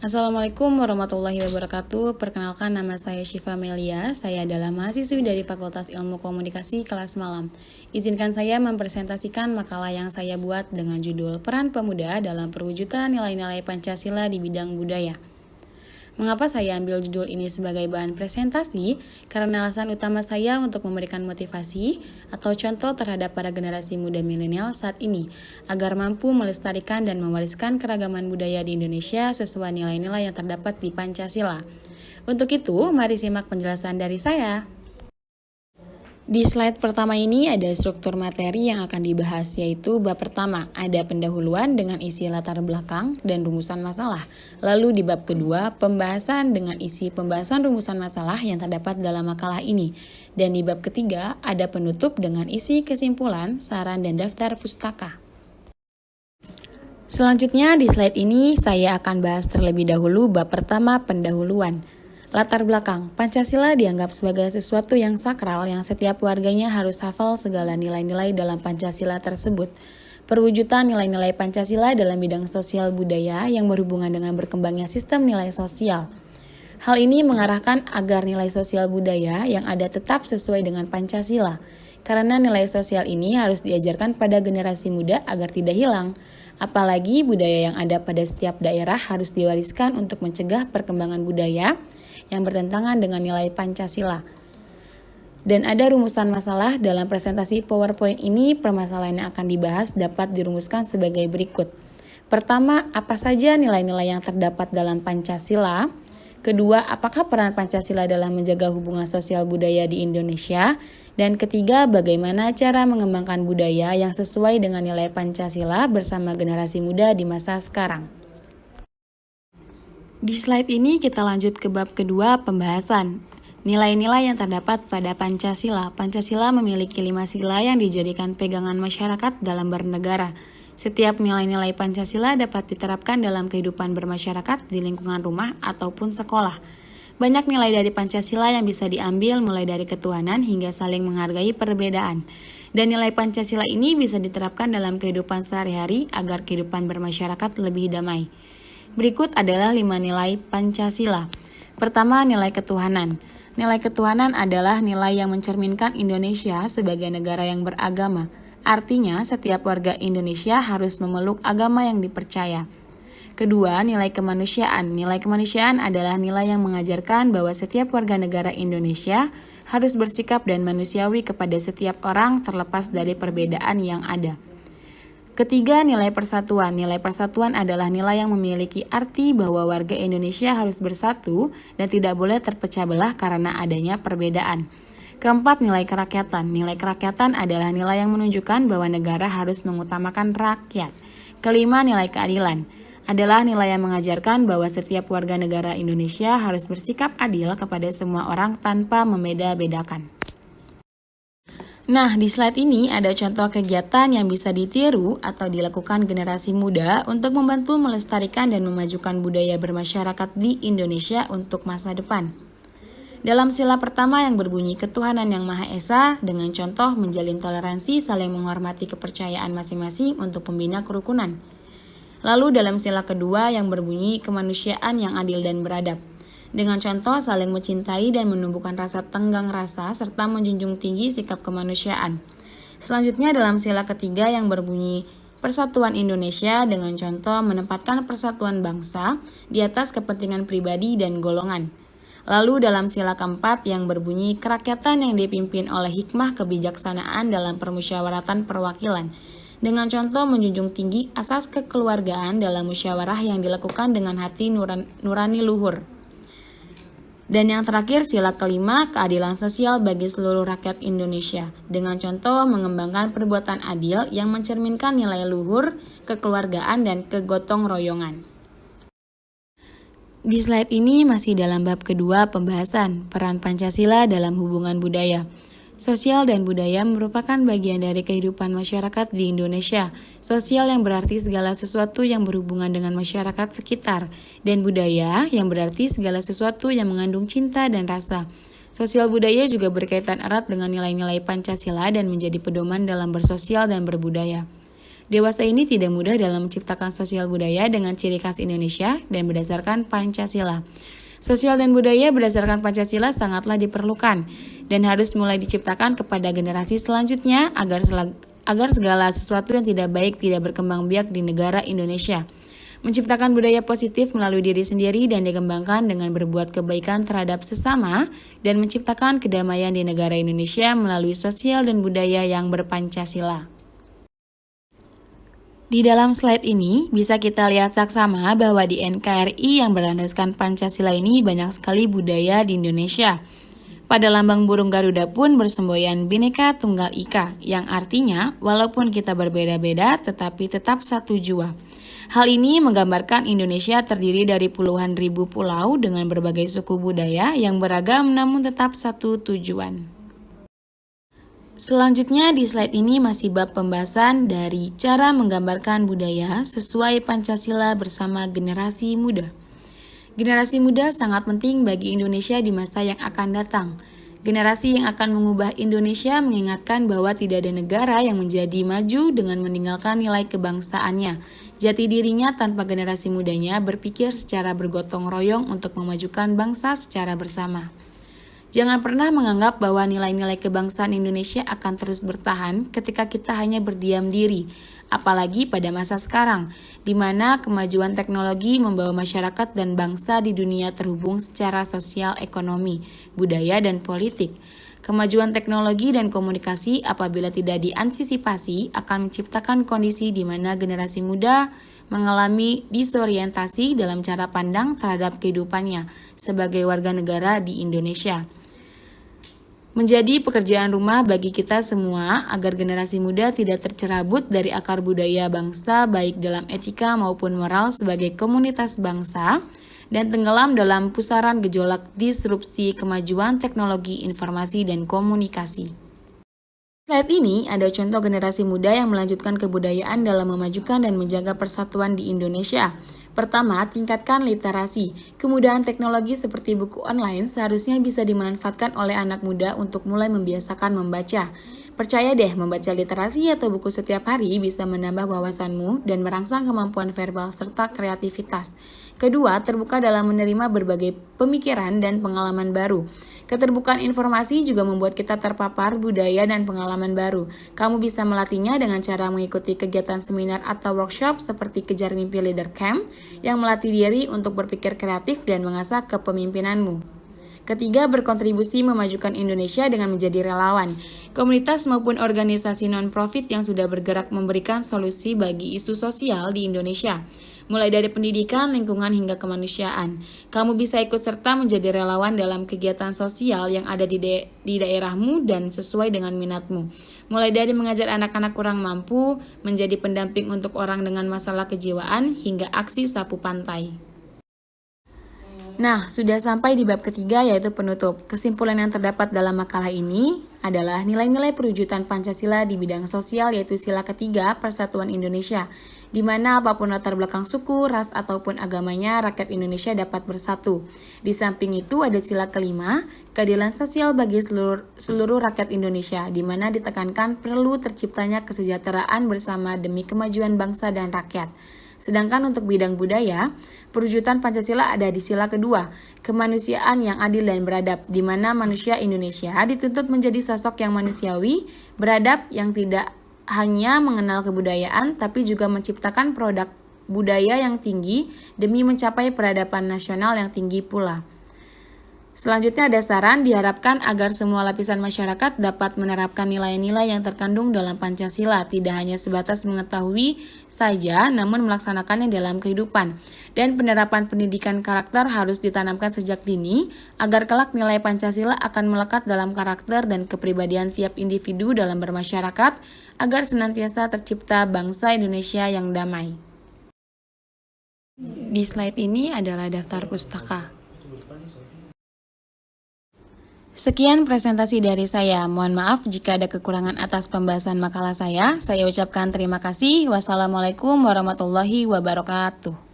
Assalamualaikum warahmatullahi wabarakatuh. Perkenalkan, nama saya Syifa Melia. Saya adalah mahasiswi dari Fakultas Ilmu Komunikasi kelas malam. Izinkan saya mempresentasikan makalah yang saya buat dengan judul Peran Pemuda dalam Perwujudan Nilai-nilai Pancasila di Bidang Budaya. Mengapa saya ambil judul ini sebagai bahan presentasi? Karena alasan utama saya untuk memberikan motivasi atau contoh terhadap para generasi muda milenial saat ini, agar mampu melestarikan dan mewariskan keragaman budaya di Indonesia sesuai nilai-nilai yang terdapat di Pancasila. Untuk itu, mari simak penjelasan dari saya. Di slide pertama ini ada struktur materi yang akan dibahas, yaitu bab pertama ada pendahuluan dengan isi latar belakang dan rumusan masalah. Lalu di bab kedua pembahasan dengan isi pembahasan rumusan masalah yang terdapat dalam makalah ini. Dan di bab ketiga ada penutup dengan isi kesimpulan, saran, dan daftar pustaka. Selanjutnya di slide ini saya akan bahas terlebih dahulu bab pertama pendahuluan. Latar belakang, Pancasila dianggap sebagai sesuatu yang sakral yang setiap warganya harus hafal segala nilai-nilai dalam Pancasila tersebut. Perwujudan nilai-nilai Pancasila dalam bidang sosial budaya yang berhubungan dengan berkembangnya sistem nilai sosial. Hal ini mengarahkan agar nilai sosial budaya yang ada tetap sesuai dengan Pancasila, karena nilai sosial ini harus diajarkan pada generasi muda agar tidak hilang. Apalagi budaya yang ada pada setiap daerah harus diwariskan untuk mencegah perkembangan budaya yang bertentangan dengan nilai Pancasila. Dan ada rumusan masalah dalam presentasi PowerPoint ini. Permasalahan yang akan dibahas dapat dirumuskan sebagai berikut. Pertama, apa saja nilai-nilai yang terdapat dalam Pancasila? Kedua, apakah peran Pancasila dalam menjaga hubungan sosial budaya di Indonesia? Dan ketiga, bagaimana cara mengembangkan budaya yang sesuai dengan nilai Pancasila bersama generasi muda di masa sekarang? Di slide ini kita lanjut ke bab kedua, pembahasan. Nilai-nilai yang terdapat pada Pancasila. Pancasila memiliki 5 sila yang dijadikan pegangan masyarakat dalam bernegara. Setiap nilai-nilai Pancasila dapat diterapkan dalam kehidupan bermasyarakat di lingkungan rumah ataupun sekolah. Banyak nilai dari Pancasila yang bisa diambil mulai dari ketuhanan hingga saling menghargai perbedaan. Dan nilai Pancasila ini bisa diterapkan dalam kehidupan sehari-hari agar kehidupan bermasyarakat lebih damai. Berikut adalah 5 nilai Pancasila. Pertama, nilai ketuhanan. Nilai ketuhanan adalah nilai yang mencerminkan Indonesia sebagai negara yang beragama. Artinya, setiap warga Indonesia harus memeluk agama yang dipercaya. Kedua, nilai kemanusiaan. Nilai kemanusiaan adalah nilai yang mengajarkan bahwa setiap warga negara Indonesia harus bersikap dan manusiawi kepada setiap orang terlepas dari perbedaan yang ada. Ketiga, nilai persatuan. Nilai persatuan adalah nilai yang memiliki arti bahwa warga Indonesia harus bersatu dan tidak boleh terpecah belah karena adanya perbedaan. Keempat, nilai kerakyatan. Nilai kerakyatan adalah nilai yang menunjukkan bahwa negara harus mengutamakan rakyat. Kelima, nilai keadilan. Adalah nilai yang mengajarkan bahwa setiap warga negara Indonesia harus bersikap adil kepada semua orang tanpa membeda-bedakan. Nah, di slide ini ada contoh kegiatan yang bisa ditiru atau dilakukan generasi muda untuk membantu melestarikan dan memajukan budaya bermasyarakat di Indonesia untuk masa depan. Dalam sila pertama yang berbunyi ketuhanan yang Maha Esa, dengan contoh menjalin toleransi saling menghormati kepercayaan masing-masing untuk pembina kerukunan. Lalu dalam sila kedua yang berbunyi kemanusiaan yang adil dan beradab, dengan contoh saling mencintai dan menumbuhkan rasa tenggang rasa serta menjunjung tinggi sikap kemanusiaan. Selanjutnya dalam sila ketiga yang berbunyi Persatuan Indonesia, dengan contoh menempatkan persatuan bangsa di atas kepentingan pribadi dan golongan. Lalu dalam sila keempat yang berbunyi kerakyatan yang dipimpin oleh hikmah kebijaksanaan dalam permusyawaratan perwakilan, dengan contoh menjunjung tinggi asas kekeluargaan dalam musyawarah yang dilakukan dengan hati nurani luhur. Dan yang terakhir, sila kelima, keadilan sosial bagi seluruh rakyat Indonesia, dengan contoh mengembangkan perbuatan adil yang mencerminkan nilai luhur, kekeluargaan, dan kegotong royongan. Di slide ini masih dalam bab kedua, pembahasan peran Pancasila dalam hubungan budaya. Sosial dan budaya merupakan bagian dari kehidupan masyarakat di Indonesia. Sosial yang berarti segala sesuatu yang berhubungan dengan masyarakat sekitar, dan budaya yang berarti segala sesuatu yang mengandung cinta dan rasa. Sosial budaya juga berkaitan erat dengan nilai-nilai Pancasila dan menjadi pedoman dalam bersosial dan berbudaya. Dewasa ini tidak mudah dalam menciptakan sosial budaya dengan ciri khas Indonesia dan berdasarkan Pancasila. Sosial dan budaya berdasarkan Pancasila sangatlah diperlukan dan harus mulai diciptakan kepada generasi selanjutnya agar segala sesuatu yang tidak baik tidak berkembang biak di negara Indonesia. Menciptakan budaya positif melalui diri sendiri dan dikembangkan dengan berbuat kebaikan terhadap sesama dan menciptakan kedamaian di negara Indonesia melalui sosial dan budaya yang berpancasila. Di dalam slide ini bisa kita lihat saksama bahwa di NKRI yang berlandaskan Pancasila ini banyak sekali budaya di Indonesia. Pada lambang burung Garuda pun bersemboyan Bhinneka Tunggal Ika, yang artinya walaupun kita berbeda-beda tetapi tetap satu jua. Hal ini menggambarkan Indonesia terdiri dari puluhan ribu pulau dengan berbagai suku budaya yang beragam namun tetap satu tujuan. Selanjutnya di slide ini masih bab pembahasan dari cara menggambarkan budaya sesuai Pancasila bersama generasi muda. Generasi muda sangat penting bagi Indonesia di masa yang akan datang. Generasi yang akan mengubah Indonesia mengingatkan bahwa tidak ada negara yang menjadi maju dengan meninggalkan nilai kebangsaannya. Jati dirinya tanpa generasi mudanya berpikir secara bergotong royong untuk memajukan bangsa secara bersama. Jangan pernah menganggap bahwa nilai-nilai kebangsaan Indonesia akan terus bertahan ketika kita hanya berdiam diri, apalagi pada masa sekarang, di mana kemajuan teknologi membawa masyarakat dan bangsa di dunia terhubung secara sosial, ekonomi, budaya, dan politik. Kemajuan teknologi dan komunikasi apabila tidak diantisipasi akan menciptakan kondisi di mana generasi muda mengalami disorientasi dalam cara pandang terhadap kehidupannya sebagai warga negara di Indonesia. Menjadi pekerjaan rumah bagi kita semua agar generasi muda tidak tercerabut dari akar budaya bangsa baik dalam etika maupun moral sebagai komunitas bangsa dan tenggelam dalam pusaran gejolak disrupsi kemajuan teknologi informasi dan komunikasi. Slide ini ada contoh generasi muda yang melanjutkan kebudayaan dalam memajukan dan menjaga persatuan di Indonesia. Pertama, tingkatkan literasi. Kemudahan teknologi seperti buku online seharusnya bisa dimanfaatkan oleh anak muda untuk mulai membiasakan membaca. Percaya deh, membaca literasi atau buku setiap hari bisa menambah wawasanmu dan merangsang kemampuan verbal serta kreativitas. Kedua, terbuka dalam menerima berbagai pemikiran dan pengalaman baru. Keterbukaan informasi juga membuat kita terpapar budaya dan pengalaman baru. Kamu bisa melatihnya dengan cara mengikuti kegiatan seminar atau workshop seperti Kejar Mimpi Leader Camp yang melatih diri untuk berpikir kreatif dan mengasah kepemimpinanmu. Ketiga, berkontribusi memajukan Indonesia dengan menjadi relawan. Komunitas maupun organisasi non-profit yang sudah bergerak memberikan solusi bagi isu sosial di Indonesia, mulai dari pendidikan, lingkungan, hingga kemanusiaan. Kamu bisa ikut serta menjadi relawan dalam kegiatan sosial yang ada di daerahmu dan sesuai dengan minatmu. Mulai dari mengajar anak-anak kurang mampu, menjadi pendamping untuk orang dengan masalah kejiwaan, hingga aksi sapu pantai. Nah, sudah sampai di bab ketiga yaitu penutup. Kesimpulan yang terdapat dalam makalah ini adalah nilai-nilai perwujudan Pancasila di bidang sosial yaitu sila ketiga Persatuan Indonesia, di mana apapun latar belakang suku, ras, ataupun agamanya, rakyat Indonesia dapat bersatu. Di samping itu ada sila kelima, keadilan sosial bagi seluruh rakyat Indonesia, di mana ditekankan perlu terciptanya kesejahteraan bersama demi kemajuan bangsa dan rakyat. Sedangkan untuk bidang budaya, perwujudan Pancasila ada di sila kedua, kemanusiaan yang adil dan beradab, di mana manusia Indonesia dituntut menjadi sosok yang manusiawi, beradab, yang tidak hanya mengenal kebudayaan, tapi juga menciptakan produk budaya yang tinggi demi mencapai peradaban nasional yang tinggi pula. Selanjutnya ada saran, diharapkan agar semua lapisan masyarakat dapat menerapkan nilai-nilai yang terkandung dalam Pancasila, tidak hanya sebatas mengetahui saja, namun melaksanakannya dalam kehidupan. Dan penerapan pendidikan karakter harus ditanamkan sejak dini, agar kelak nilai Pancasila akan melekat dalam karakter dan kepribadian tiap individu dalam bermasyarakat, agar senantiasa tercipta bangsa Indonesia yang damai. Di slide ini adalah daftar pustaka. Sekian presentasi dari saya. Mohon maaf jika ada kekurangan atas pembahasan makalah saya. Saya ucapkan terima kasih. Wassalamualaikum warahmatullahi wabarakatuh.